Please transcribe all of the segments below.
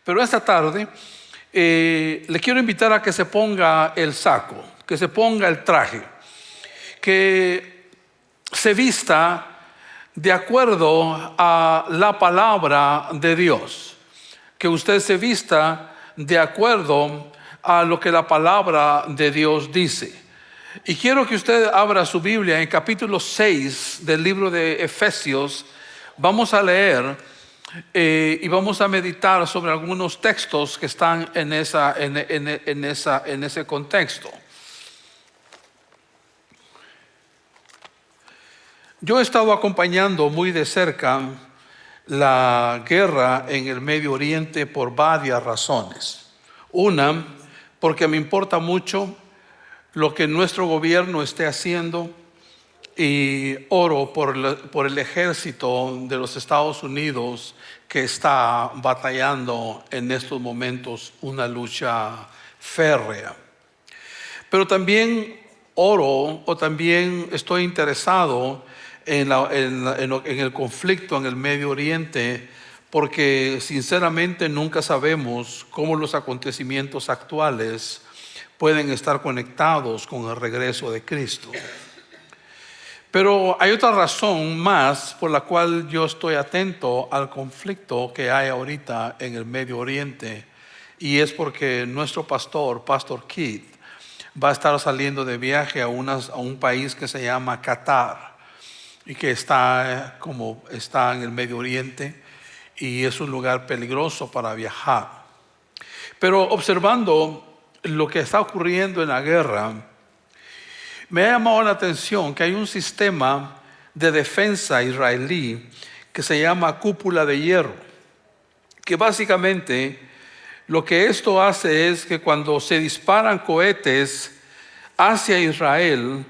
Pero esta tarde le quiero invitar a que se ponga el saco, que se ponga el traje, que se vista de acuerdo a la palabra de Dios, que usted se vista de acuerdo a lo que la palabra de Dios dice. Y quiero que usted abra su Biblia en capítulo 6 del libro de Efesios. Vamos a leer y vamos a meditar sobre algunos textos que están en ese contexto. Yo he estado acompañando muy de cerca la guerra en el Medio Oriente por varias razones. Una, porque me importa mucho lo que nuestro gobierno esté haciendo, y oro por el ejército de los Estados Unidos que está batallando en estos momentos una lucha férrea. Pero también oro, o también estoy interesado en el conflicto en el Medio Oriente, porque sinceramente nunca sabemos cómo los acontecimientos actuales pueden estar conectados con el regreso de Cristo. Pero hay otra razón más por la cual yo estoy atento al conflicto que hay ahorita en el Medio Oriente, y es porque nuestro pastor Keith, va a estar saliendo de viaje a un país que se llama Qatar, y que está en el Medio Oriente, y es un lugar peligroso para viajar. Pero observando lo que está ocurriendo en la guerra, me ha llamado la atención que hay un sistema de defensa israelí que se llama cúpula de hierro, que básicamente lo que esto hace es que cuando se disparan cohetes hacia Israel,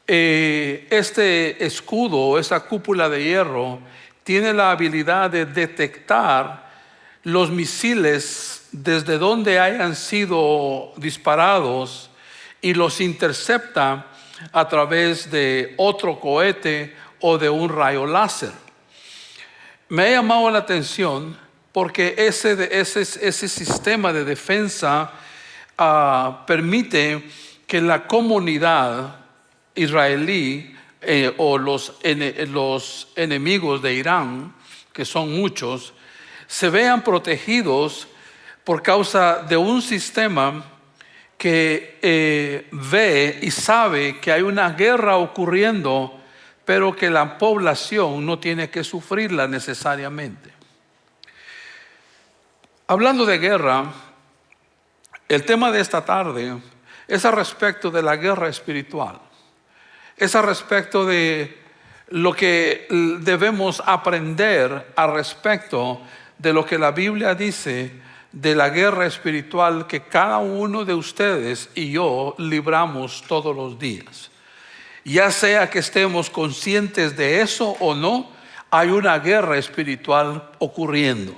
este escudo, esa cúpula de hierro, tiene la habilidad de detectar los misiles desde donde hayan sido disparados y los intercepta a través de otro cohete o de un rayo láser. Me ha llamado la atención porque ese sistema de defensa permite que la comunidad israelí o los enemigos de Irán, que son muchos, se vean protegidos por causa de un sistema que ve y sabe que hay una guerra ocurriendo, pero que la población no tiene que sufrirla necesariamente. Hablando de guerra, el tema de esta tarde es al respecto de la guerra espiritual. Es al respecto de lo que debemos aprender al respecto de lo que la Biblia dice de la guerra espiritual que cada uno de ustedes y yo libramos todos los días. Ya sea que estemos conscientes de eso o no, hay una guerra espiritual ocurriendo.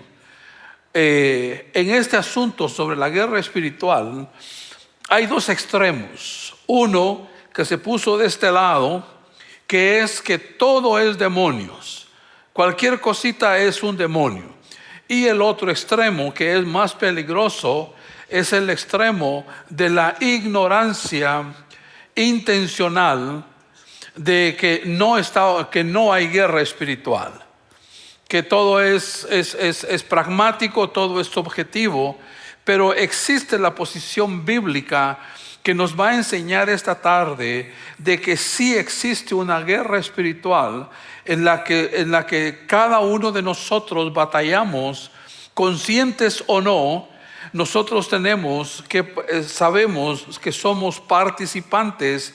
En este asunto sobre la guerra espiritual hay dos extremos. Uno que se puso de este lado, que es que todo es demonios. Cualquier cosita es un demonio. Y el otro extremo, que es más peligroso, es el extremo de la ignorancia intencional de que no hay guerra espiritual, que todo es pragmático, todo es objetivo, pero existe la posición bíblica que nos va a enseñar esta tarde de que sí existe una guerra espiritual en la que cada uno de nosotros batallamos, conscientes o no. Nosotros sabemos que somos participantes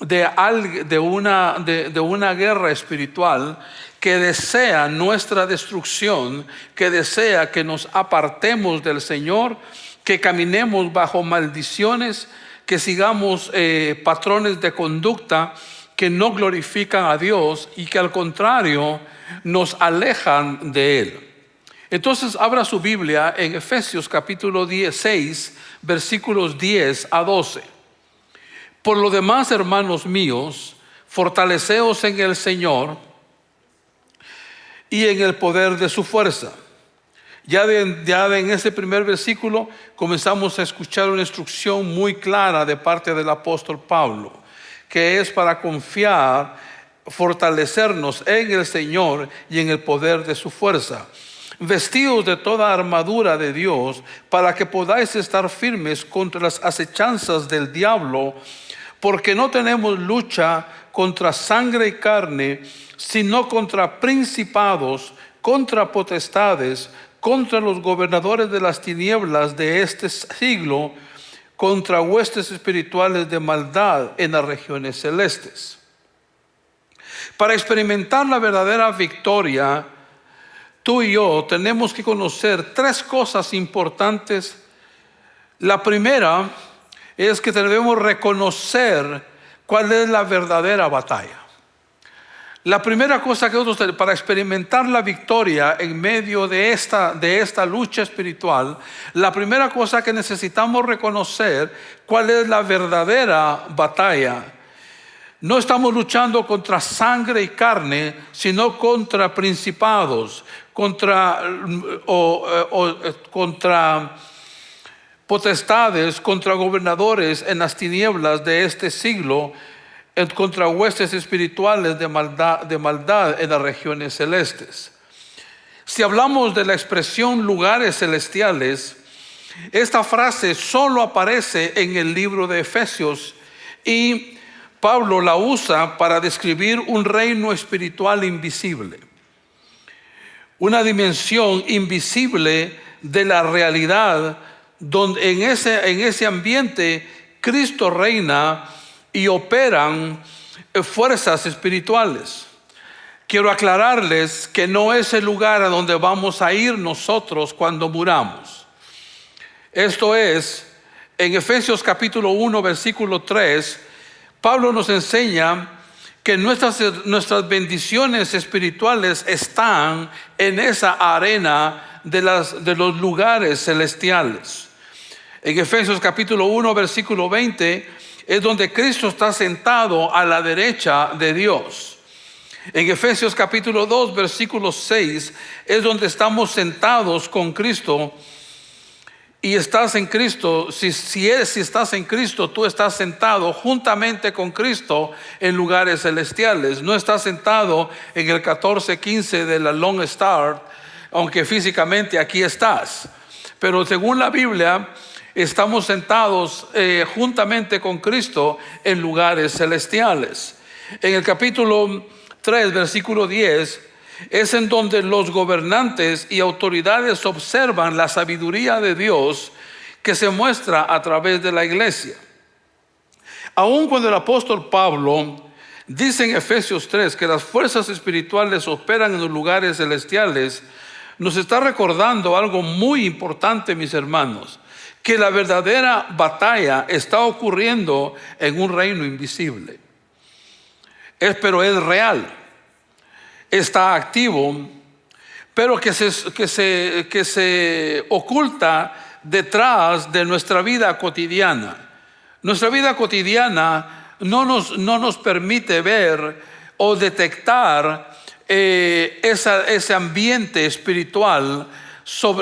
de una guerra espiritual que desea nuestra destrucción, que desea que nos apartemos del Señor, que caminemos bajo maldiciones, que sigamos patrones de conducta que no glorifican a Dios y que al contrario nos alejan de Él. Entonces abra su Biblia en Efesios capítulo 16, versículos 10 a 12. Por lo demás, hermanos míos, fortaleceos en el Señor y en el poder de su fuerza, Ya en ese primer versículo comenzamos a escuchar una instrucción muy clara de parte del apóstol Pablo, que es para confiar, fortalecernos en el Señor y en el poder de su fuerza, vestidos de toda armadura de Dios, para que podáis estar firmes contra las acechanzas del diablo, porque no tenemos lucha contra sangre y carne, sino contra principados, contra potestades, contra los gobernadores de las tinieblas de este siglo, contra huestes espirituales de maldad en las regiones celestes. Para experimentar la verdadera victoria, tú y yo tenemos que conocer tres cosas importantes. La primera es que debemos reconocer cuál es la verdadera batalla. La primera cosa que nosotros, para experimentar la victoria en medio de esta lucha espiritual, la primera cosa que necesitamos reconocer cuál es la verdadera batalla. No estamos luchando contra sangre y carne, sino contra principados, contra potestades, contra gobernadores en las tinieblas de este siglo, contra huestes espirituales de maldad en las regiones celestes. Si hablamos de la expresión lugares celestiales, esta frase solo aparece en el libro de Efesios y Pablo la usa para describir un reino espiritual invisible, una dimensión invisible de la realidad, donde en ese ambiente Cristo reina y operan fuerzas espirituales. Quiero aclararles que no es el lugar a donde vamos a ir nosotros cuando muramos. Esto es, en Efesios capítulo 1, versículo 3, Pablo nos enseña que nuestras bendiciones espirituales están en esa arena de los lugares celestiales. En Efesios capítulo 1, versículo 20, es donde Cristo está sentado a la derecha de Dios. En Efesios capítulo 2, versículo 6, es donde estamos sentados con Cristo. Y estás en Cristo, si estás en Cristo, tú estás sentado juntamente con Cristo en lugares celestiales. No estás sentado en el 14-15 de la Lone Star, aunque físicamente aquí estás. Pero según la Biblia, estamos sentados juntamente con Cristo en lugares celestiales. En el capítulo 3, versículo 10, es en donde los gobernantes y autoridades observan la sabiduría de Dios que se muestra a través de la iglesia. Aun cuando el apóstol Pablo dice en Efesios 3 que las fuerzas espirituales operan en los lugares celestiales, nos está recordando algo muy importante, mis hermanos, que la verdadera batalla está ocurriendo en un reino invisible. Pero es real, está activo, pero que se oculta detrás de nuestra vida cotidiana. Nuestra vida cotidiana no nos permite ver o detectar ese ambiente espiritual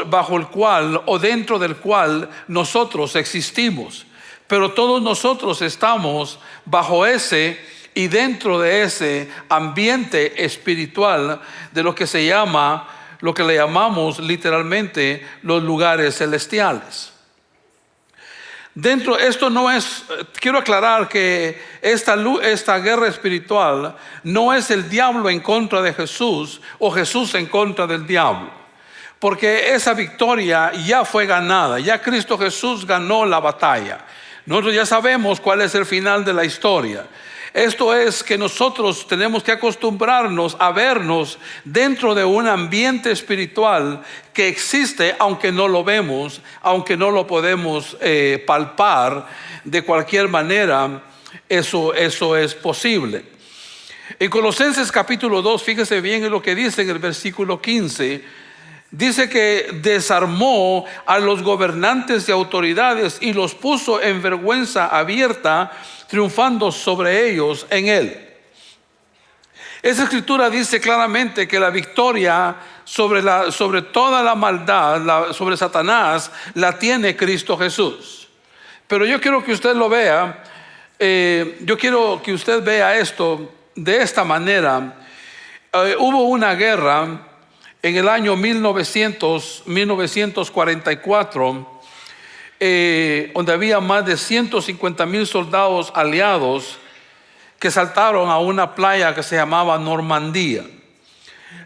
bajo el cual o dentro del cual nosotros existimos. Pero todos nosotros estamos bajo ese y dentro de ese ambiente espiritual de lo que le llamamos literalmente los lugares celestiales. Quiero aclarar que esta guerra espiritual no es el diablo en contra de Jesús o Jesús en contra del diablo, porque esa victoria ya fue ganada, ya Cristo Jesús ganó la batalla. Nosotros ya sabemos cuál es el final de la historia. Esto es que nosotros tenemos que acostumbrarnos a vernos dentro de un ambiente espiritual que existe, aunque no lo vemos, aunque no lo podemos palpar de cualquier manera. Eso es posible. En Colosenses capítulo 2, fíjese bien en lo que dice en el versículo 15. Dice que desarmó a los gobernantes y autoridades y los puso en vergüenza abierta, triunfando sobre ellos en él. Esa escritura dice claramente que la victoria sobre toda la maldad, sobre Satanás, la tiene Cristo Jesús. Pero yo quiero que usted lo vea, yo quiero que usted vea esto de esta manera. Hubo una guerra en el año 1944, donde había más de 150,000 soldados aliados que saltaron a una playa que se llamaba Normandía.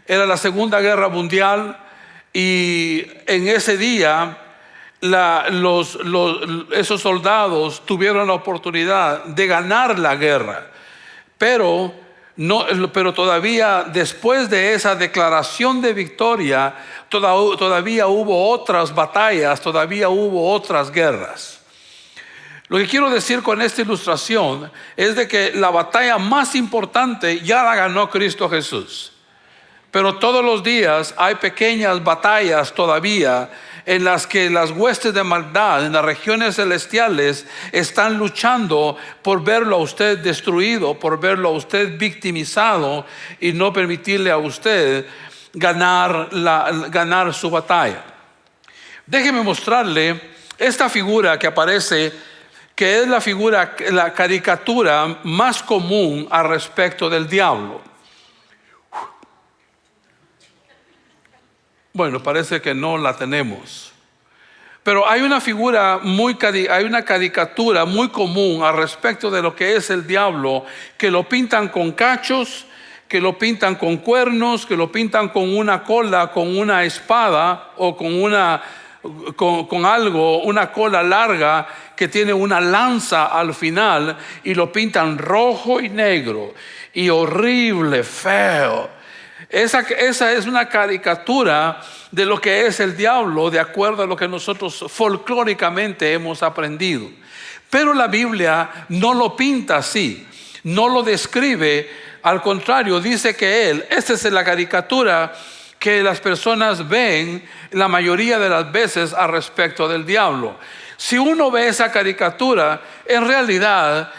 Era la Segunda Guerra Mundial y en ese día esos soldados tuvieron la oportunidad de ganar la guerra, pero todavía después de esa declaración de victoria todavía hubo otras batallas, todavía hubo otras guerras. Lo que quiero decir con esta ilustración es de que la batalla más importante ya la ganó Cristo Jesús. Pero todos los días hay pequeñas batallas todavía en las que las huestes de maldad en las regiones celestiales están luchando por verlo a usted destruido, por verlo a usted victimizado y no permitirle a usted ganar su batalla. Déjeme mostrarle esta figura que aparece, que es la caricatura más común al respecto del diablo. Bueno, parece que no la tenemos. Pero hay una caricatura muy común al respecto de lo que es el diablo, que lo pintan con cachos, que lo pintan con cuernos, que lo pintan con una cola, con una espada o con algo, una cola larga que tiene una lanza al final, y lo pintan rojo y negro y horrible, feo. Esa es una caricatura de lo que es el diablo, de acuerdo a lo que nosotros folclóricamente hemos aprendido. Pero la Biblia no lo pinta así, no lo describe. Al contrario, dice que esta es la caricatura que las personas ven la mayoría de las veces al respecto del diablo. Si uno ve esa caricatura, en realidad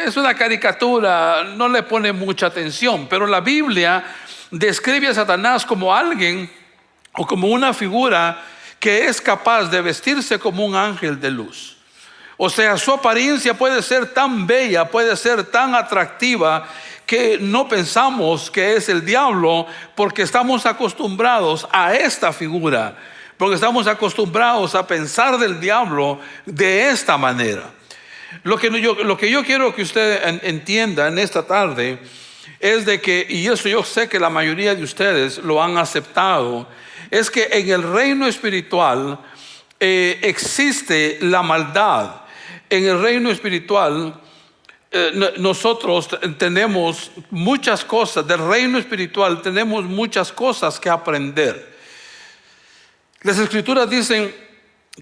es una caricatura, no le pone mucha atención. Pero la Biblia describe a Satanás como alguien o como una figura que es capaz de vestirse como un ángel de luz. O sea, su apariencia puede ser tan bella, puede ser tan atractiva, que no pensamos que es el diablo, porque estamos acostumbrados a esta figura, porque estamos acostumbrados a pensar del diablo de esta manera. Lo que yo quiero que usted entienda en esta tarde es de que, y eso yo sé que la mayoría de ustedes lo han aceptado, es que en el reino espiritual existe la maldad. En el reino espiritual nosotros tenemos muchas cosas, del reino espiritual tenemos muchas cosas que aprender. Las escrituras dicen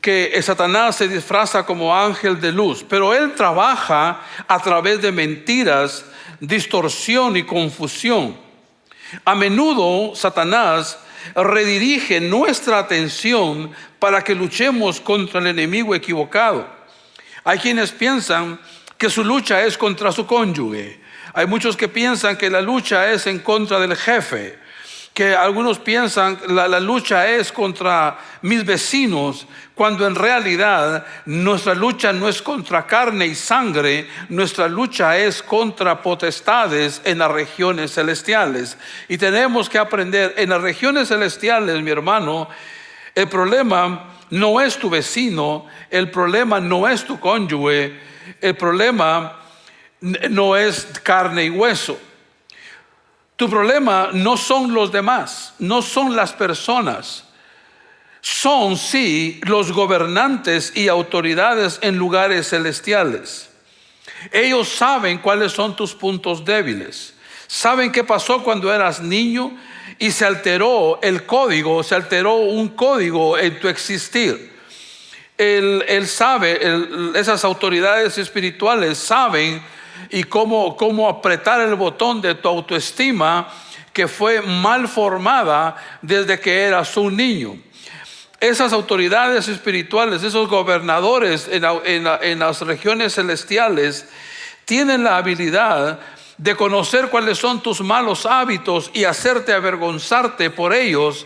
que Satanás se disfraza como ángel de luz, pero él trabaja a través de mentiras, distorsión y confusión. A menudo Satanás redirige nuestra atención para que luchemos contra el enemigo equivocado. Hay quienes piensan que su lucha es contra su cónyuge. Hay muchos que piensan que la lucha es en contra del jefe, que algunos piensan la lucha es contra mis vecinos, cuando en realidad nuestra lucha no es contra carne y sangre, nuestra lucha es contra potestades en las regiones celestiales. Y tenemos que aprender, en las regiones celestiales, mi hermano, el problema no es tu vecino, el problema no es tu cónyuge, el problema no es carne y hueso. Tu problema no son los demás, no son las personas. Son sí los gobernantes y autoridades en lugares celestiales. Ellos saben cuáles son tus puntos débiles. Saben qué pasó cuando eras niño y se alteró el código, se alteró un código en tu existir. Él sabe, esas autoridades espirituales saben y cómo apretar el botón de tu autoestima que fue mal formada desde que eras un niño. Esas autoridades espirituales, esos gobernadores en las regiones celestiales tienen la habilidad de conocer cuáles son tus malos hábitos y hacerte avergonzarte por ellos,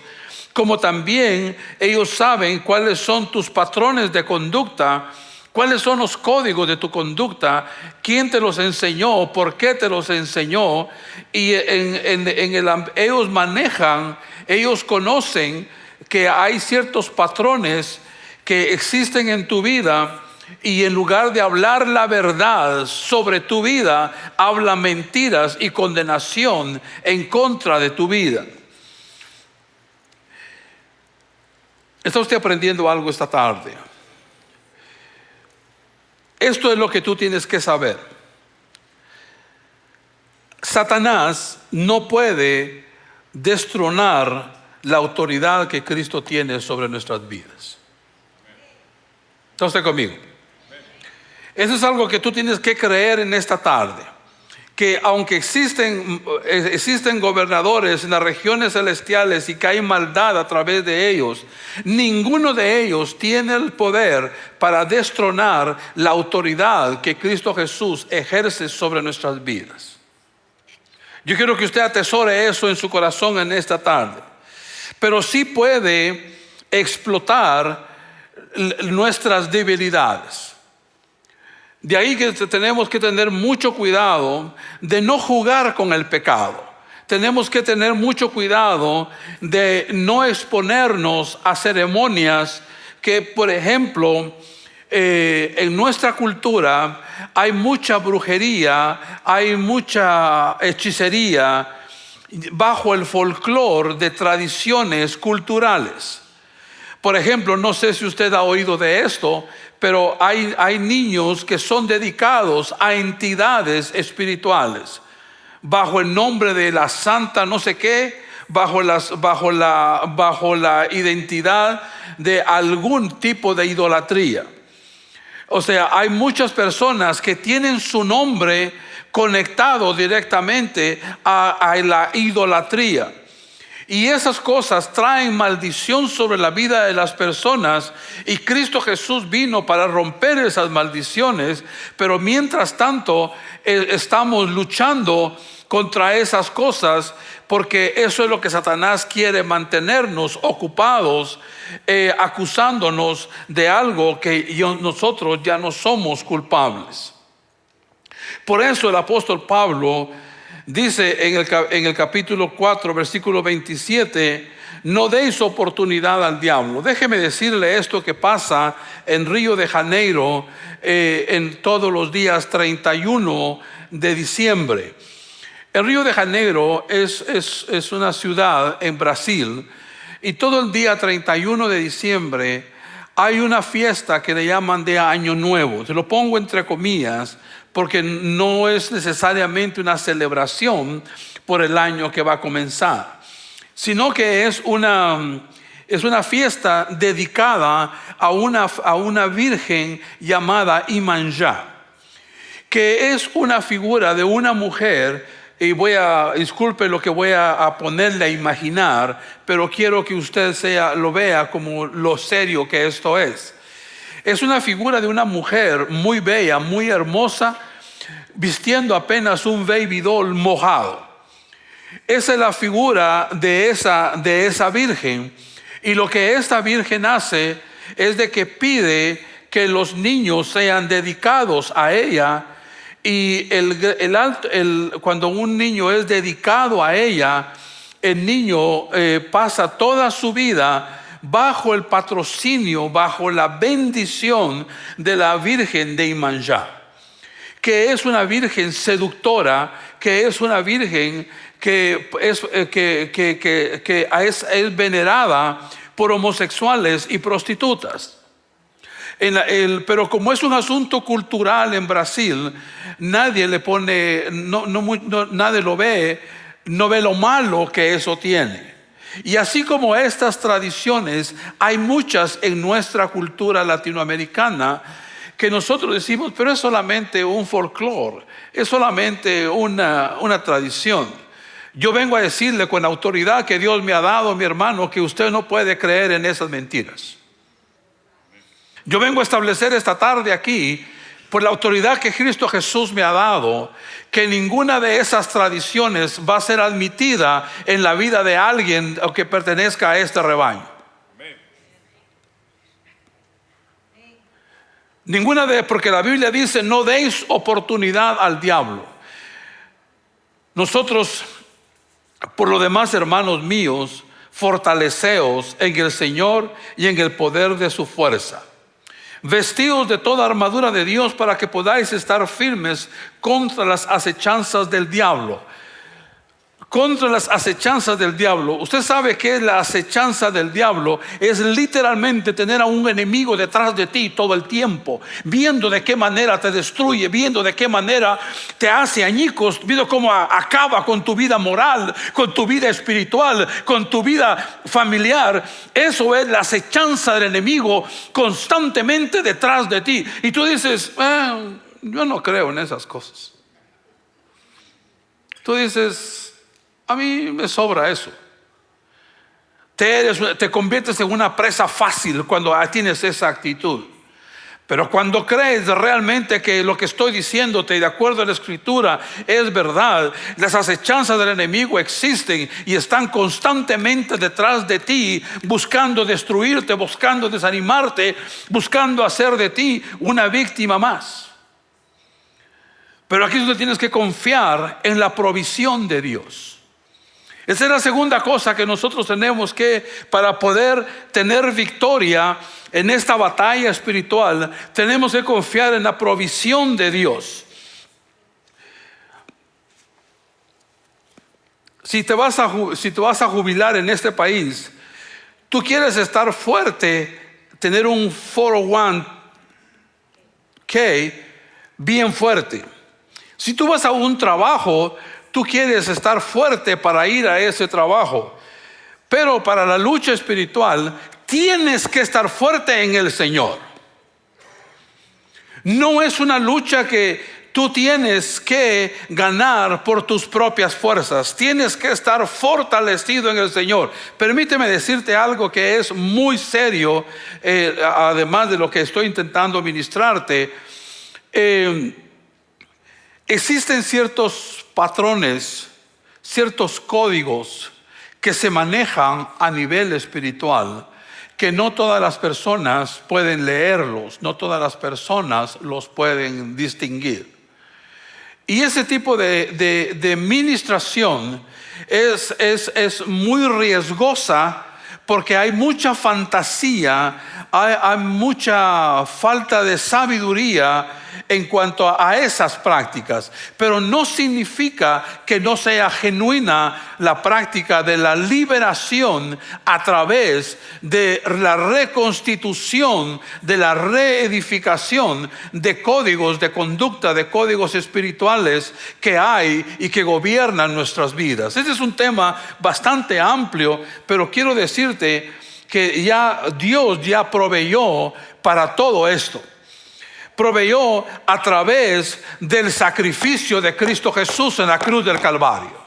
como también ellos saben cuáles son tus patrones de conducta, cuáles son los códigos de tu conducta, quién te los enseñó, por qué te los enseñó. Y ellos manejan, ellos conocen que hay ciertos patrones que existen en tu vida, y en lugar de hablar la verdad sobre tu vida, habla mentiras y condenación en contra de tu vida. ¿Está usted aprendiendo algo esta tarde? Esto es lo que tú tienes que saber. Satanás no puede destronar la autoridad que Cristo tiene sobre nuestras vidas. ¿Está usted conmigo? Eso es algo que tú tienes que creer en esta tarde. Que aunque existen gobernadores en las regiones celestiales y que hay maldad a través de ellos, ninguno de ellos tiene el poder para destronar la autoridad que Cristo Jesús ejerce sobre nuestras vidas. Yo quiero que usted atesore eso en su corazón en esta tarde. Pero sí puede explotar nuestras debilidades. De ahí que tenemos que tener mucho cuidado de no jugar con el pecado. Tenemos que tener mucho cuidado de no exponernos a ceremonias que, por ejemplo, en nuestra cultura hay mucha brujería, hay mucha hechicería bajo el folclore de tradiciones culturales. Por ejemplo, no sé si usted ha oído de esto, pero hay niños que son dedicados a entidades espirituales bajo el nombre de la santa no sé qué, bajo la identidad de algún tipo de idolatría. O sea, hay muchas personas que tienen su nombre conectado directamente a la idolatría. Y esas cosas traen maldición sobre la vida de las personas, y Cristo Jesús vino para romper esas maldiciones. Pero mientras tanto estamos luchando contra esas cosas, porque eso es lo que Satanás quiere, mantenernos ocupados, acusándonos de algo que nosotros ya no somos culpables. Por eso el apóstol Pablo dice en el capítulo 4, versículo 27, no deis oportunidad al diablo. Déjeme decirle esto que pasa en Río de Janeiro en todos los días 31 de diciembre. El Río de Janeiro es una ciudad en Brasil, y todo el día 31 de diciembre hay una fiesta que le llaman de Año Nuevo. Se lo pongo entre comillas, porque no es necesariamente una celebración por el año que va a comenzar, sino que es una fiesta dedicada a una virgen llamada Iemanjá, que es una figura de una mujer. Y disculpe lo que voy a ponerle a imaginar, pero quiero que usted lo vea como lo serio que esto es. Es una figura de una mujer muy bella, muy hermosa, vistiendo apenas un baby doll mojado. Esa es la figura de esa virgen. Y lo que esta virgen hace es de que pide que los niños sean dedicados a ella. Y cuando un niño es dedicado a ella, el niño pasa toda su vida bajo el patrocinio, bajo la bendición de la Virgen de Iemanjá, que es una virgen seductora, que es una virgen que es venerada por homosexuales y prostitutas. Pero como es un asunto cultural en Brasil, nadie le pone, nadie lo ve, no ve lo malo que eso tiene. Y así como estas tradiciones, hay muchas en nuestra cultura latinoamericana que nosotros decimos, pero es solamente un folclore, es solamente una tradición. Yo vengo a decirle con la autoridad que Dios me ha dado, mi hermano, que usted no puede creer en esas mentiras. Yo vengo a establecer esta tarde aquí por la autoridad que Cristo Jesús me ha dado, que ninguna de esas tradiciones va a ser admitida en la vida de alguien que pertenezca a este rebaño. Porque la Biblia dice: no deis oportunidad al diablo. Nosotros, por lo demás, hermanos míos, fortaleceos en el Señor y en el poder de su fuerza. Vestidos de toda armadura de Dios para que podáis estar firmes contra las acechanzas del diablo. Contra las acechanzas del diablo. Usted sabe que la acechanza del diablo es literalmente tener a un enemigo detrás de ti todo el tiempo, viendo de qué manera te destruye, viendo de qué manera te hace añicos, viendo cómo acaba con tu vida moral, con tu vida espiritual, con tu vida familiar. Eso es la acechanza del enemigo constantemente detrás de ti. Y tú dices: yo no creo en esas cosas. Tú dices: a mí me sobra eso. Te conviertes en una presa fácil cuando tienes esa actitud. Pero cuando crees realmente que lo que estoy diciéndote, de acuerdo a la Escritura, es verdad, las acechanzas del enemigo existen y están constantemente detrás de ti, buscando destruirte, buscando desanimarte, buscando hacer de ti una víctima más. Pero aquí es donde tienes que confiar en la provisión de Dios. Esa es la segunda cosa que nosotros tenemos que, para poder tener victoria en esta batalla espiritual, tenemos que confiar en la provisión de Dios. Si te vas a jubilar en este país, tú quieres estar fuerte, tener un 401k bien fuerte. Si tú vas a un trabajo, tú quieres estar fuerte para ir a ese trabajo. Pero para la lucha espiritual tienes que estar fuerte en el Señor. No es una lucha que tú tienes que ganar por tus propias fuerzas. Tienes que estar fortalecido en el Señor. Permíteme decirte algo que es muy serio, además de lo que estoy intentando ministrarte. Existen ciertos patrones, ciertos códigos que se manejan a nivel espiritual, que no todas las personas pueden leerlos, no todas las personas los pueden distinguir. Y ese tipo de ministración es muy riesgosa, porque hay mucha fantasía, hay mucha falta de sabiduría en cuanto a esas prácticas. Pero no significa que no sea genuina la práctica de la liberación a través de la reconstitución, de la reedificación de códigos de conducta, de códigos espirituales que hay y que gobiernan nuestras vidas. Este es un tema bastante amplio, pero quiero decirte que Dios ya proveyó para todo esto. Proveyó a través del sacrificio de Cristo Jesús en la cruz del Calvario.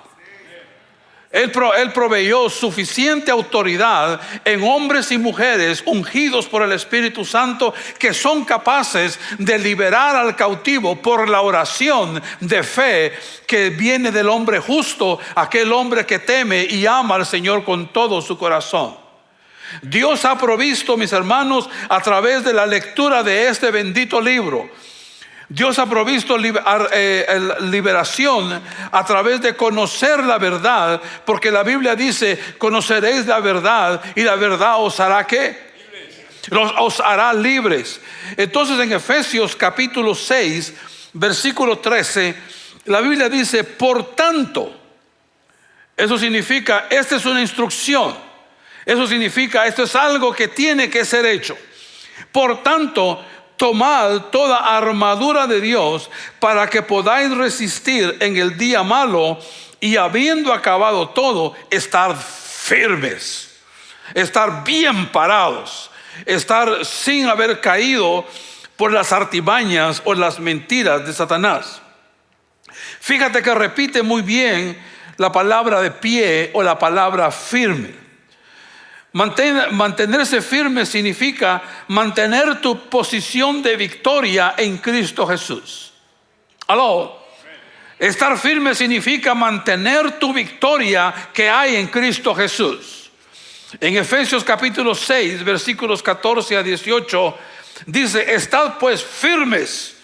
Él proveyó suficiente autoridad en hombres y mujeres ungidos por el Espíritu Santo, que son capaces de liberar al cautivo por la oración de fe que viene del hombre justo, aquel hombre que teme y ama al Señor con todo su corazón. Dios ha provisto, mis hermanos, a través de la lectura de este bendito libro. Dios ha provisto liberación a través de conocer la verdad, porque la Biblia dice: conoceréis la verdad y la verdad os hará ¿qué? Os hará libres. Entonces, en Efesios capítulo 6, versículo 13, la Biblia dice: por tanto, eso significa, esta es una instrucción. Eso significa, esto es algo que tiene que ser hecho. Por tanto, tomad toda armadura de Dios para que podáis resistir en el día malo, y habiendo acabado todo, estar firmes, estar bien parados, estar sin haber caído por las artimañas o las mentiras de Satanás. Fíjate que repite muy bien la palabra de pie o la palabra firme. Mantenerse firme significa mantener tu posición de victoria en Cristo Jesús. Aló. Estar firme significa mantener tu victoria que hay en Cristo Jesús. En Efesios capítulo 6, versículos 14 a 18, dice: estad pues firmes,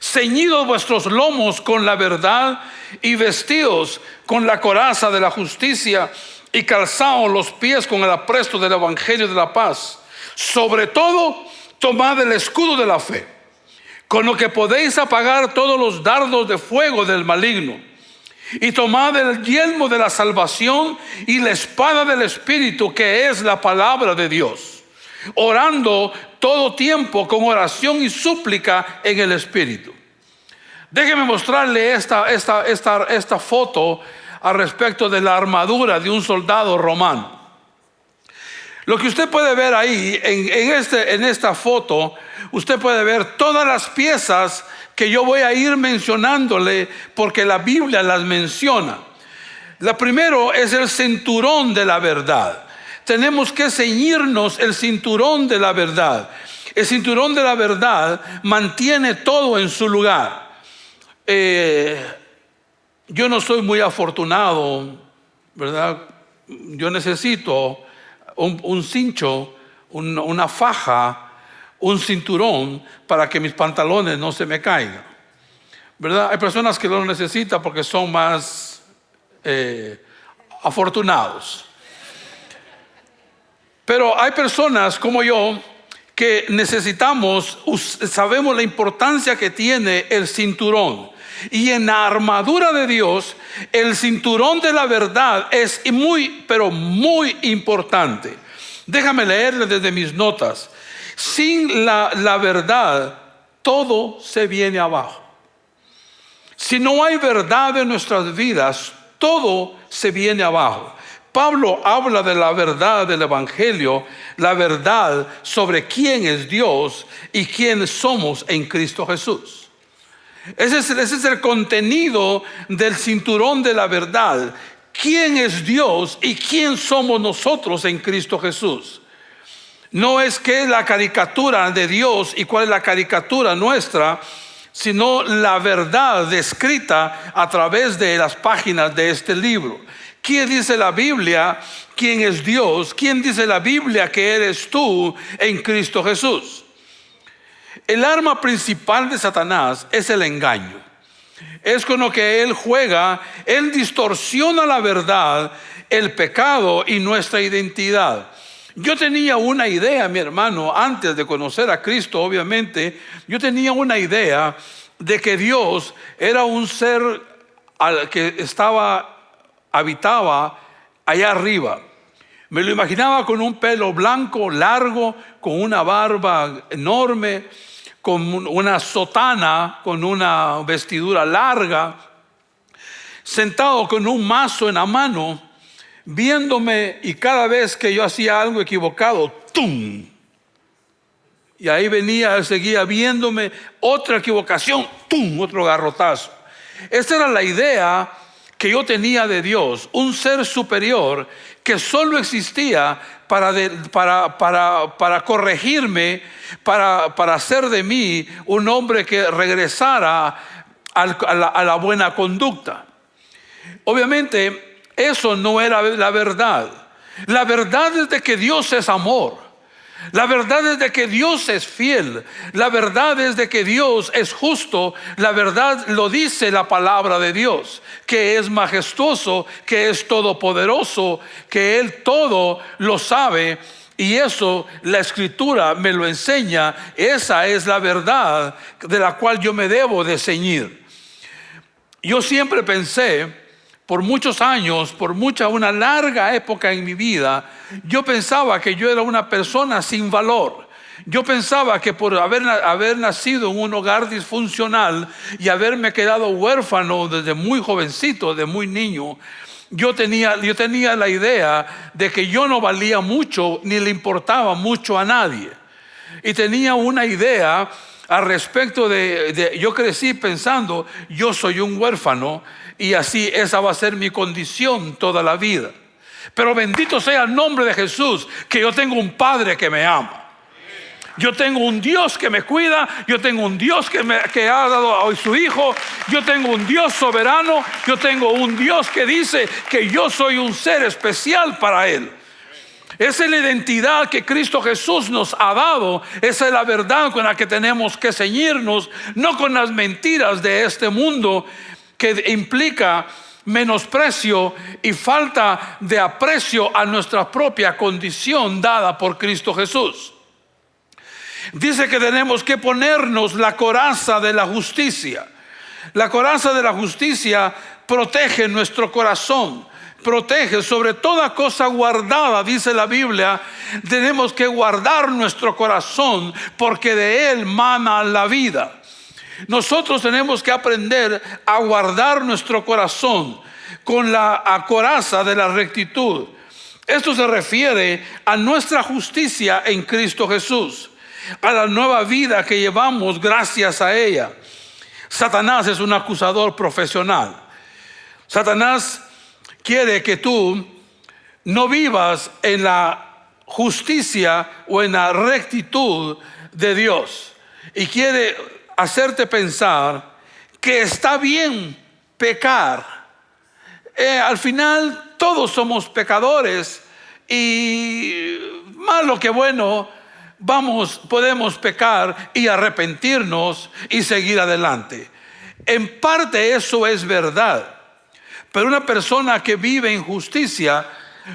ceñidos vuestros lomos con la verdad y vestidos con la coraza de la justicia y calzados los pies con el apresto del evangelio de la paz. Sobre todo, tomad el escudo de la fe, con lo que podéis apagar todos los dardos de fuego del maligno. Y tomad el yelmo de la salvación y la espada del Espíritu, que es la palabra de Dios, orando todo tiempo con oración y súplica en el Espíritu. Déjeme mostrarle esta foto al respecto de la armadura de un soldado romano. Lo que usted puede ver ahí en esta foto, usted puede ver todas las piezas que yo voy a ir mencionándole, porque la Biblia las menciona. La primero es el cinturón de la verdad. Tenemos que ceñirnos el cinturón de la verdad. El cinturón de la verdad mantiene todo en su lugar. Yo no soy muy afortunado, ¿verdad? Yo necesito un cincho, una faja, un cinturón para que mis pantalones no se me caigan, ¿verdad? Hay personas que lo necesitan porque son más afortunados. Pero hay personas como yo que sabemos la importancia que tiene el cinturón. Y en la armadura de Dios, el cinturón de la verdad es muy, pero muy importante. Déjame leerle desde mis notas. Sin la verdad, todo se viene abajo. Si no hay verdad en nuestras vidas, todo se viene abajo. Pablo habla de la verdad del Evangelio, la verdad sobre quién es Dios y quién somos en Cristo Jesús. Ese es el contenido del cinturón de la verdad. ¿Quién es Dios y quién somos nosotros en Cristo Jesús? No es que la caricatura de Dios y cuál es la caricatura nuestra, sino la verdad descrita a través de las páginas de este libro. ¿Quién dice la Biblia? ¿Quién es Dios? ¿Quién dice la Biblia que eres tú en Cristo Jesús? El arma principal de Satanás es el engaño. Es con lo que él juega. Él distorsiona la verdad, el pecado y nuestra identidad. Yo tenía una idea, mi hermano, antes de conocer a Cristo, obviamente, yo tenía una idea de que Dios era un ser que habitaba allá arriba. Me lo imaginaba con un pelo blanco, largo, con una barba enorme, con una sotana, con una vestidura larga, sentado con un mazo en la mano, viéndome, y cada vez que yo hacía algo equivocado, ¡tum! Y ahí venía, él seguía viéndome, otra equivocación, ¡tum! Otro garrotazo. Esa era la idea que yo tenía de Dios, un ser superior que solo existía para corregirme, para hacer de mí un hombre que regresara a la buena conducta. Obviamente, eso no era la verdad. La verdad es de que Dios es amor. La verdad es de que Dios es fiel. La verdad es de que Dios es justo. La verdad lo dice la palabra de Dios, que es majestuoso, que es todopoderoso, que Él todo lo sabe. Y eso la Escritura me lo enseña. Esa es la verdad de la cual yo me debo de ceñir. Yo siempre pensé, por muchos años, una larga época en mi vida, yo pensaba que yo era una persona sin valor. Yo pensaba que por haber nacido en un hogar disfuncional y haberme quedado huérfano desde muy jovencito, de muy niño, yo tenía la idea de que yo no valía mucho ni le importaba mucho a nadie. Y tenía una idea al respecto yo crecí pensando, yo soy un huérfano y así esa va a ser mi condición toda la vida. Pero bendito sea el nombre de Jesús, que yo tengo un Padre que me ama. Yo tengo un Dios que me cuida. Yo tengo un Dios que ha dado a su Hijo. Yo tengo un Dios soberano. Yo tengo un Dios que dice que yo soy un ser especial para Él. Esa es la identidad que Cristo Jesús nos ha dado. Esa es la verdad con la que tenemos que ceñirnos, no con las mentiras de este mundo que implica menosprecio y falta de aprecio a nuestra propia condición dada por Cristo Jesús. Dice que tenemos que ponernos la coraza de la justicia. La coraza de la justicia protege nuestro corazón, protege sobre toda cosa guardada, dice la Biblia. Tenemos que guardar nuestro corazón porque de él mana la vida. Nosotros tenemos que aprender a guardar nuestro corazón con la coraza de la rectitud. Esto se refiere a nuestra justicia en Cristo Jesús, a la nueva vida que llevamos gracias a ella. Satanás es un acusador profesional. Satanás quiere que tú no vivas en la justicia o en la rectitud de Dios, y quiere hacerte pensar que está bien pecar. Al final todos somos pecadores, y malo que bueno, podemos pecar y arrepentirnos y seguir adelante. En parte eso es verdad, pero una persona que vive en justicia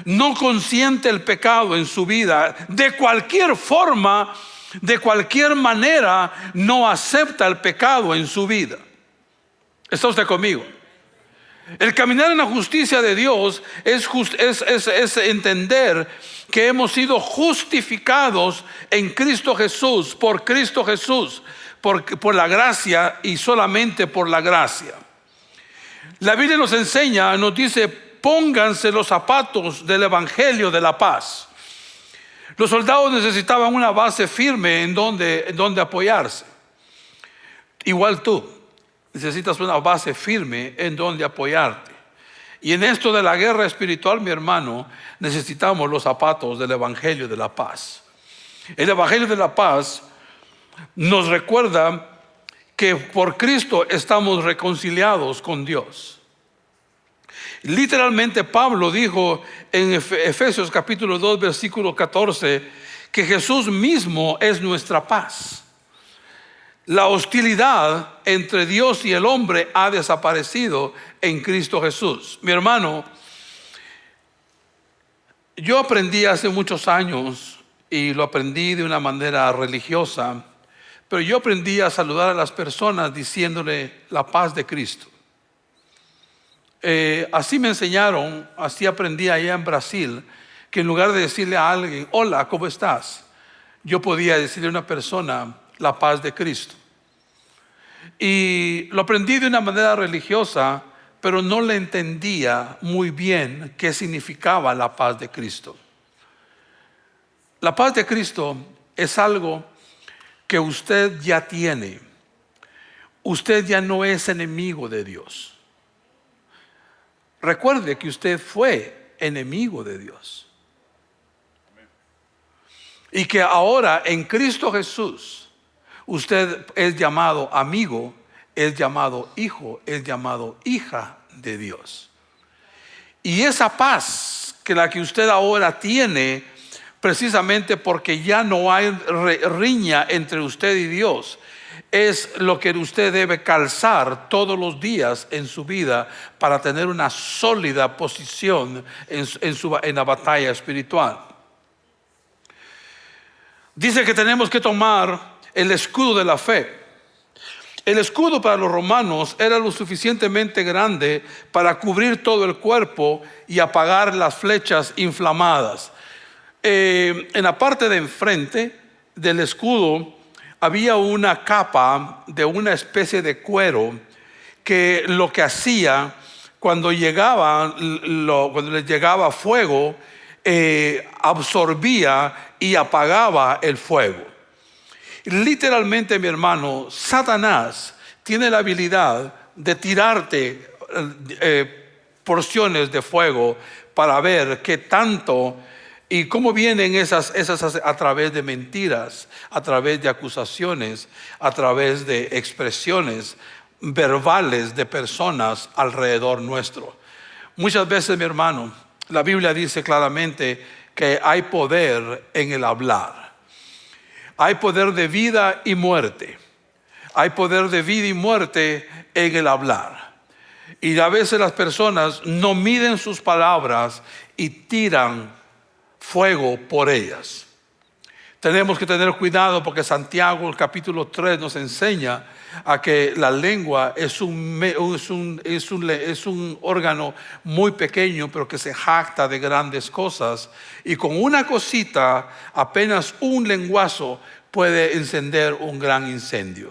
no consiente el pecado en su vida. De cualquier forma, de cualquier manera, no acepta el pecado en su vida. ¿Está usted conmigo? El caminar en la justicia de Dios es entender que hemos sido justificados en Cristo Jesús, por Cristo Jesús, por la gracia y solamente por la gracia. La Biblia nos enseña, nos dice: pónganse los zapatos del evangelio de la paz. Los soldados necesitaban una base firme en donde apoyarse. Igual tú necesitas una base firme en donde apoyarte. Y en esto de la guerra espiritual, mi hermano, necesitamos los zapatos del evangelio de la paz. El evangelio de la paz nos recuerda que por Cristo estamos reconciliados con Dios. Literalmente Pablo dijo en Efesios capítulo 2 versículo 14 que Jesús mismo es nuestra paz. La hostilidad entre Dios y el hombre ha desaparecido en Cristo Jesús. Mi hermano, yo aprendí hace muchos años, y lo aprendí de una manera religiosa, pero yo aprendí a saludar a las personas diciéndole la paz de Cristo. Así me enseñaron, así aprendí allá en Brasil, que en lugar de decirle a alguien: hola, ¿cómo estás?, yo podía decirle a una persona la paz de Cristo. Y lo aprendí de una manera religiosa, pero no le entendía muy bien qué significaba la paz de Cristo. La paz de Cristo es algo que usted ya tiene. Usted ya no es enemigo de Dios. Recuerde que usted fue enemigo de Dios. Y que ahora en Cristo Jesús usted es llamado amigo, es llamado hijo, es llamado hija de Dios. Y esa paz que la que usted ahora tiene, precisamente porque ya no hay riña entre usted y Dios, es lo que usted debe calzar todos los días en su vida para tener una sólida posición en la batalla espiritual. Dice que tenemos que tomar el escudo de la fe. El escudo para los romanos era lo suficientemente grande para cubrir todo el cuerpo y apagar las flechas inflamadas. En la parte de enfrente del escudo había una capa de una especie de cuero que lo que hacía cuando les llegaba fuego, absorbía y apagaba el fuego. Literalmente, mi hermano, Satanás tiene la habilidad de tirarte porciones de fuego para ver qué tanto y cómo vienen esas a través de mentiras, a través de acusaciones, a través de expresiones verbales de personas alrededor nuestro. Muchas veces, mi hermano, la Biblia dice claramente que hay poder en el hablar. Hay poder de vida y muerte. Hay poder de vida y muerte en el hablar. Y a veces las personas no miden sus palabras y tiran fuego por ellas. Tenemos que tener cuidado porque Santiago, el capítulo 3, nos enseña a que la lengua es un órgano muy pequeño, pero que se jacta de grandes cosas. Y con una cosita, apenas un lenguazo puede encender un gran incendio.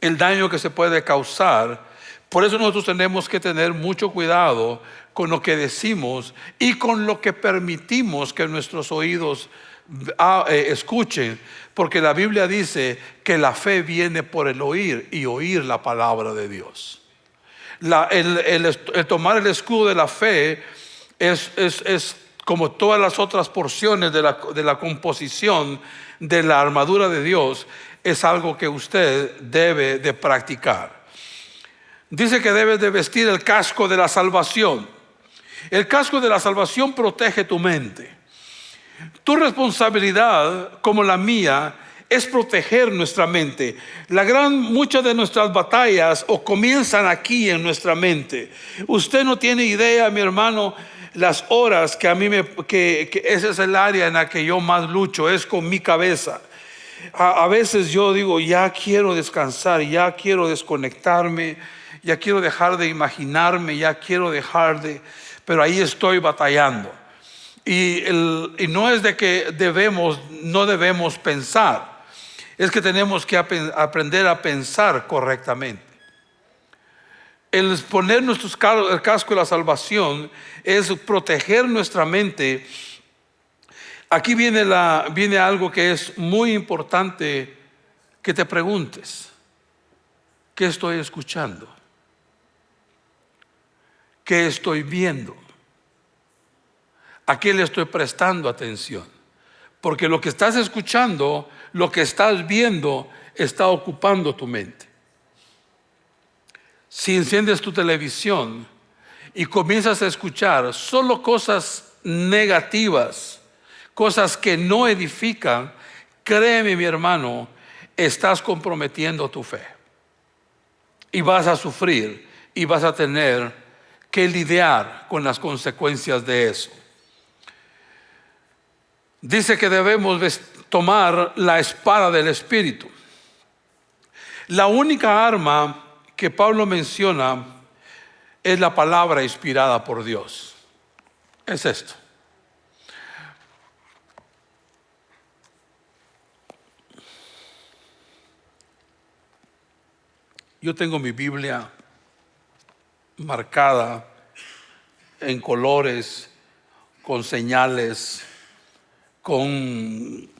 El daño que se puede causar. Por eso nosotros tenemos que tener mucho cuidado con lo que decimos y con lo que permitimos que nuestros oídos escuchen, porque la Biblia dice que la fe viene por el oír y oír la palabra de Dios. El tomar el escudo de la fe es como todas las otras porciones de la composición de la armadura de Dios, es algo que usted debe de practicar. Dice que debes de vestir el casco de la salvación. El casco de la salvación protege tu mente. Tu responsabilidad, como la mía, es proteger nuestra mente. Muchas de nuestras batallas comienzan aquí en nuestra mente. Usted no tiene idea, mi hermano, las horas que a mí que ese es el área en la que yo más lucho, es con mi cabeza. A veces yo digo, ya quiero descansar, ya quiero desconectarme, ya quiero dejar de imaginarme, ya quiero pero ahí estoy batallando. Y no es de que no debemos pensar, es que tenemos que aprender a pensar correctamente. El poner el casco de la salvación es proteger nuestra mente. Aquí viene algo que es muy importante que te preguntes: ¿qué estoy escuchando? ¿Qué estoy viendo? ¿A qué le estoy prestando atención? Porque lo que estás escuchando, lo que estás viendo, está ocupando tu mente. Si enciendes tu televisión y comienzas a escuchar solo cosas negativas, cosas que no edifican, créeme, mi hermano, estás comprometiendo tu fe. Y vas a sufrir y vas a tener que lidiar con las consecuencias de eso. Dice que debemos tomar la espada del Espíritu. La única arma que Pablo menciona es la palabra inspirada por Dios. Es esto. Yo tengo mi Biblia marcada en colores, con señales, con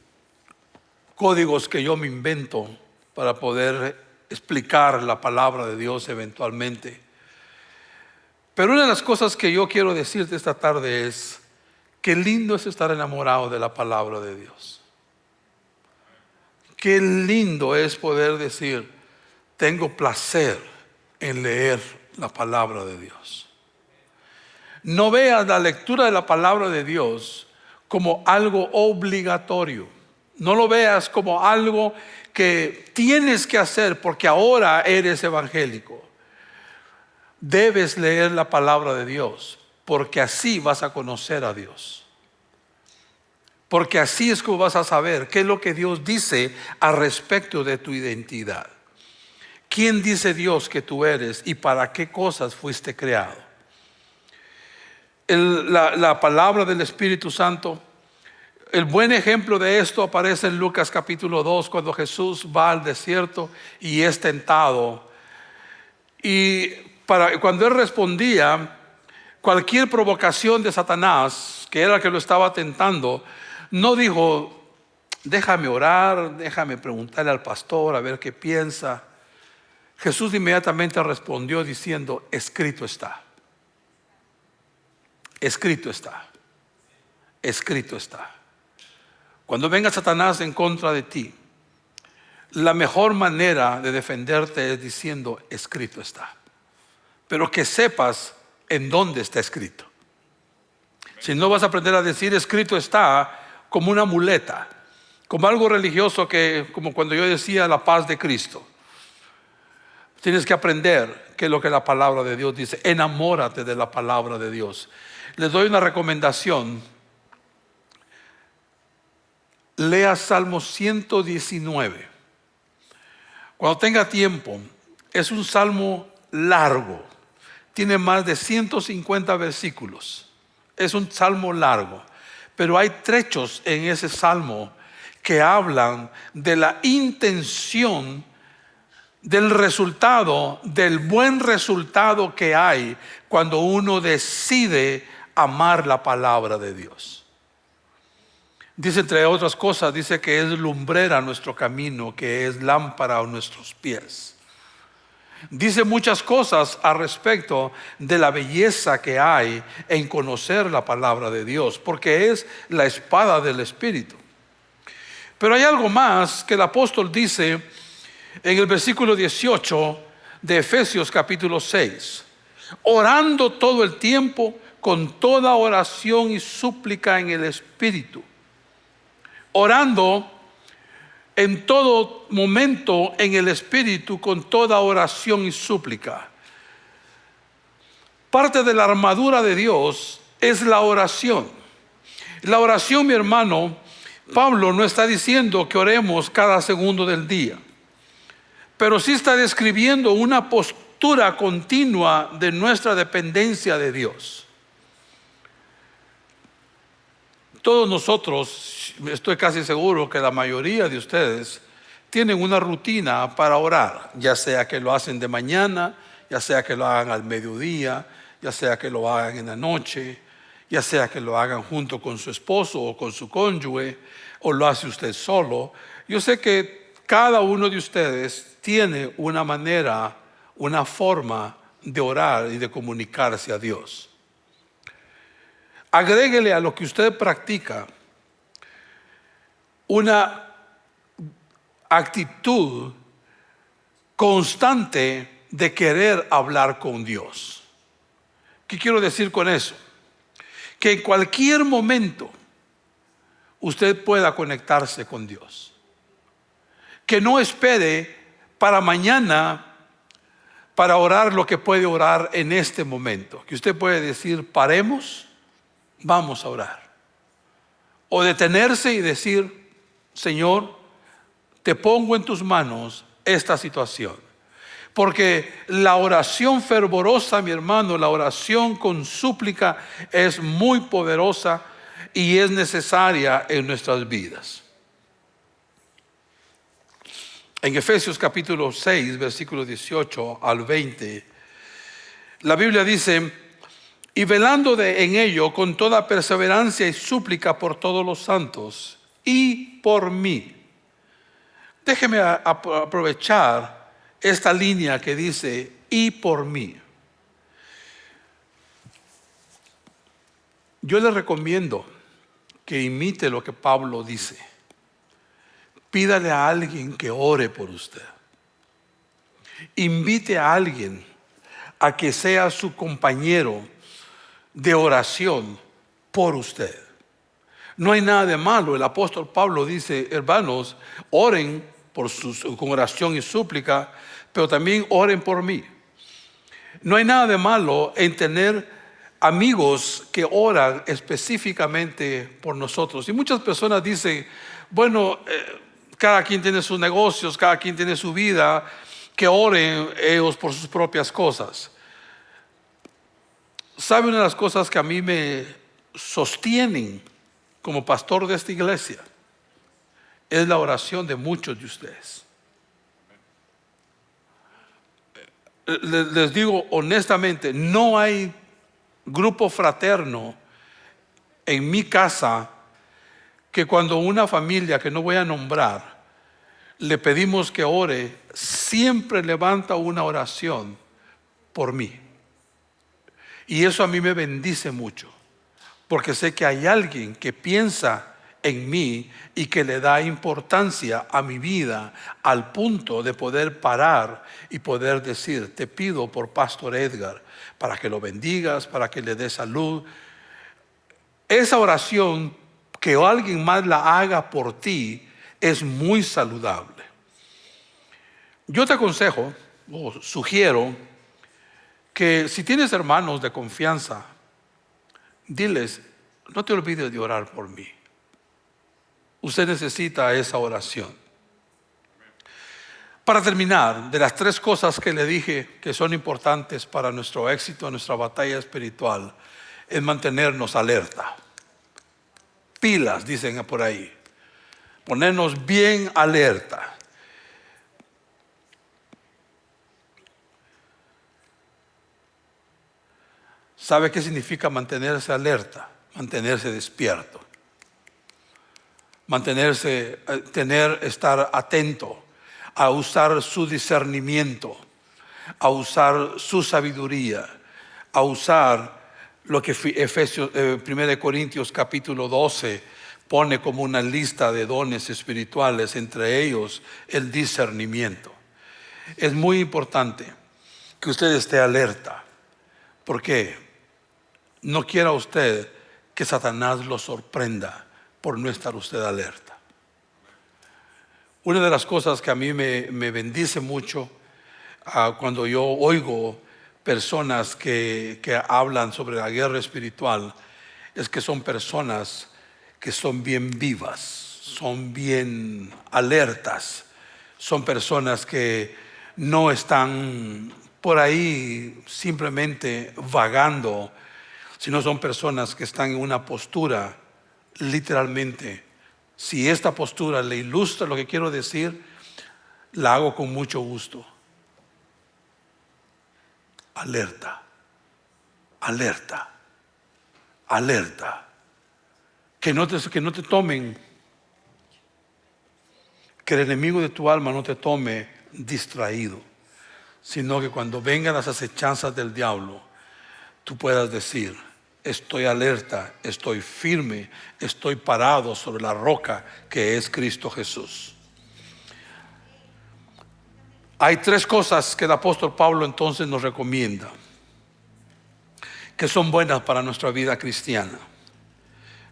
códigos que yo me invento para poder explicar la palabra de Dios eventualmente. Pero una de las cosas que yo quiero decirte esta tarde es: qué lindo es estar enamorado de la palabra de Dios. Qué lindo es poder decir: tengo placer en leer la palabra de Dios. No veas la lectura de la palabra de Dios como algo obligatorio. No lo veas como algo que tienes que hacer porque ahora eres evangélico. Debes leer la palabra de Dios porque así vas a conocer a Dios. Porque así es como vas a saber qué es lo que Dios dice al respecto de tu identidad. ¿Quién dice Dios que tú eres y para qué cosas fuiste creado? La palabra del Espíritu Santo, el buen ejemplo de esto aparece en Lucas capítulo 2, cuando Jesús va al desierto y es tentado. Y cuando él respondía, cualquier provocación de Satanás, que era el que lo estaba tentando, no dijo: déjame orar, déjame preguntarle al pastor a ver qué piensa. Jesús inmediatamente respondió diciendo: escrito está. escrito está. Escrito está. Cuando venga Satanás en contra de ti, la mejor manera de defenderte es diciendo, escrito está. Pero que sepas en dónde está escrito. Si no, vas a aprender a decir escrito está como una muleta, como algo religioso, como cuando yo decía la paz de Cristo. Tienes que aprender que es lo que la palabra de Dios dice. Enamórate de la palabra de Dios. Les doy una recomendación. Lea Salmo 119. Cuando tenga tiempo, es un salmo largo. Tiene más de 150 versículos. Es un salmo largo. Pero hay trechos en ese salmo que hablan de la intención, del resultado, del buen resultado que hay cuando uno decide amar la palabra de Dios. Dice, entre otras cosas, dice que es lumbrera nuestro camino, que es lámpara a nuestros pies. Dice muchas cosas al respecto de la belleza que hay en conocer la palabra de Dios, porque es la espada del Espíritu. Pero hay algo más que el apóstol dice en el versículo 18 de Efesios capítulo 6. Orando todo el tiempo con toda oración y súplica en el Espíritu. Orando en todo momento en el Espíritu con toda oración y súplica. Parte de la armadura de Dios es la oración. La oración, mi hermano, Pablo no está diciendo que oremos cada segundo del día, pero sí está describiendo una postura continua de nuestra dependencia de Dios. Todos nosotros, estoy casi seguro que la mayoría de ustedes tienen una rutina para orar, ya sea que lo hacen de mañana, ya sea que lo hagan al mediodía, ya sea que lo hagan en la noche, ya sea que lo hagan junto con su esposo o con su cónyuge, o lo hace usted solo. Yo sé que cada uno de ustedes tiene una manera, una forma de orar y de comunicarse a Dios. Agréguele a lo que usted practica una actitud constante de querer hablar con Dios. ¿Qué quiero decir con eso? Que en cualquier momento usted pueda conectarse con Dios. Que no espere para mañana para orar lo que puede orar en este momento. Que usted puede decir, paremos, vamos a orar. O detenerse y decir, Señor, te pongo en tus manos esta situación. Porque la oración fervorosa, mi hermano, la oración con súplica es muy poderosa y es necesaria en nuestras vidas. En Efesios capítulo 6, versículos 18 al 20, la Biblia dice, y velando en ello con toda perseverancia y súplica por todos los santos y por mí. Déjeme aprovechar esta línea que dice, y por mí. Yo le recomiendo que imite lo que Pablo dice. Pídale a alguien que ore por usted. Invite a alguien a que sea su compañero de oración por usted. No hay nada de malo. El apóstol Pablo dice, hermanos, oren con oración y súplica, pero también oren por mí. No hay nada de malo en tener amigos que oran específicamente por nosotros. Y muchas personas dicen, bueno, cada quien tiene sus negocios, cada quien tiene su vida, que oren ellos por sus propias cosas. ¿Sabe una de las cosas que a mí me sostienen como pastor de esta iglesia? Es la oración de muchos de ustedes. Les digo honestamente, no hay grupo fraterno en mi casa que cuando una familia que no voy a nombrar le pedimos que ore, siempre levanta una oración por mí. Y eso a mí me bendice mucho. porque sé que hay alguien que piensa en mí y que le da importancia a mi vida al punto de poder parar y poder decir: te pido por Pastor Edgar, para que lo bendigas, para que le dé salud. Esa oración, que alguien más la haga por ti, es muy saludable. Yo te aconsejo o sugiero que si tienes hermanos de confianza, diles: no te olvides de orar por mí. Usted necesita esa oración. Para terminar, de las 3 cosas que le dije que son importantes para nuestro éxito, nuestra batalla espiritual, es mantenernos alerta. Pilas, dicen por ahí. Ponernos bien alerta. ¿Sabe qué significa mantenerse alerta? Mantenerse despierto. Mantenerse, estar atento, a usar su discernimiento, a usar su sabiduría, a usar lo que 1 Corintios capítulo 12 pone como una lista de dones espirituales, entre ellos el discernimiento. Es muy importante que usted esté alerta, porque no quiera usted que Satanás lo sorprenda por no estar usted alerta. Una de las cosas que a mí me bendice mucho cuando yo oigo personas que hablan sobre la guerra espiritual, es que son personas que son bien vivas, son bien alertas, son personas que no están por ahí simplemente vagando, sino son personas que están en una postura. Literalmente, si esta postura le ilustra lo que quiero decir, la hago con mucho gusto. Alerta, alerta, alerta. Que no te tomen, que el enemigo de tu alma no te tome distraído, sino que cuando vengan las acechanzas del diablo, tú puedas decir: estoy alerta, estoy firme, estoy parado sobre la roca que es Cristo Jesús. Hay 3 cosas que el apóstol Pablo entonces nos recomienda, que son buenas para nuestra vida cristiana.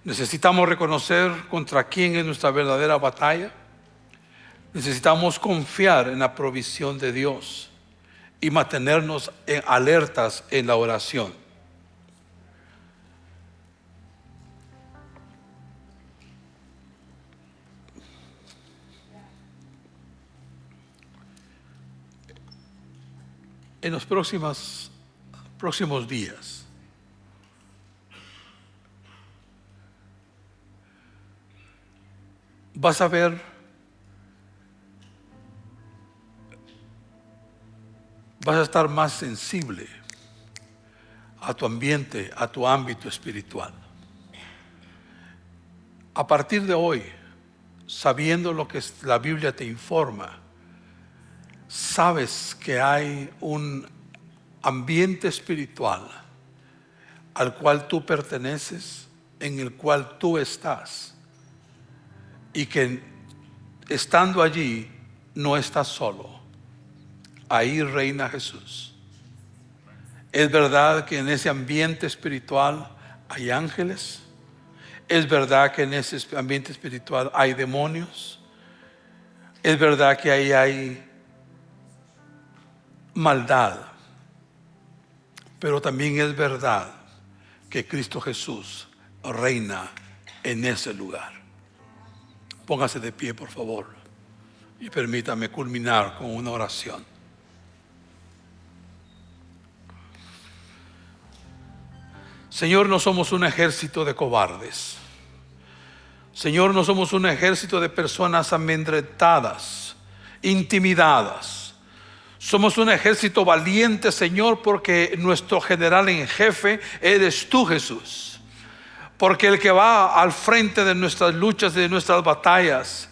Necesitamos reconocer contra quién es nuestra verdadera batalla. Necesitamos confiar en la provisión de Dios y mantenernos alertas en la oración. En los próximos días, vas a ver vas a estar más sensible a tu ambiente, a tu ámbito espiritual. A partir de hoy, sabiendo lo que la Biblia te informa, sabes que hay un ambiente espiritual al cual tú perteneces, en el cual tú estás, y que estando allí no estás solo. Ahí reina Jesús. Es verdad que en ese ambiente espiritual hay ángeles. Es verdad que en ese ambiente espiritual hay demonios. Es verdad que ahí hay maldad. Pero también es verdad que Cristo Jesús reina en ese lugar. Póngase de pie, por favor, y permítame culminar con una oración. Señor, no somos un ejército de cobardes. Señor, no somos un ejército de personas amedrentadas, intimidadas. Somos un ejército valiente, Señor, porque nuestro general en jefe eres tú, Jesús. Porque el que va al frente de nuestras luchas y de nuestras batallas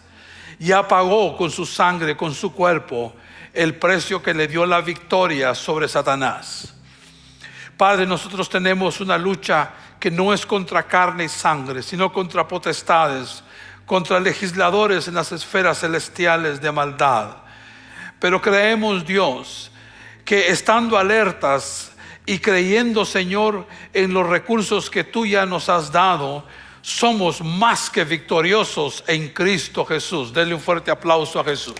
ya pagó con su sangre, con su cuerpo, el precio que le dio la victoria sobre Satanás. Padre, nosotros tenemos una lucha que no es contra carne y sangre, sino contra potestades, contra legisladores en las esferas celestiales de maldad. Pero creemos, Dios, que estando alertas y creyendo, Señor, en los recursos que tú ya nos has dado, somos más que victoriosos en Cristo Jesús. Denle un fuerte aplauso a Jesús.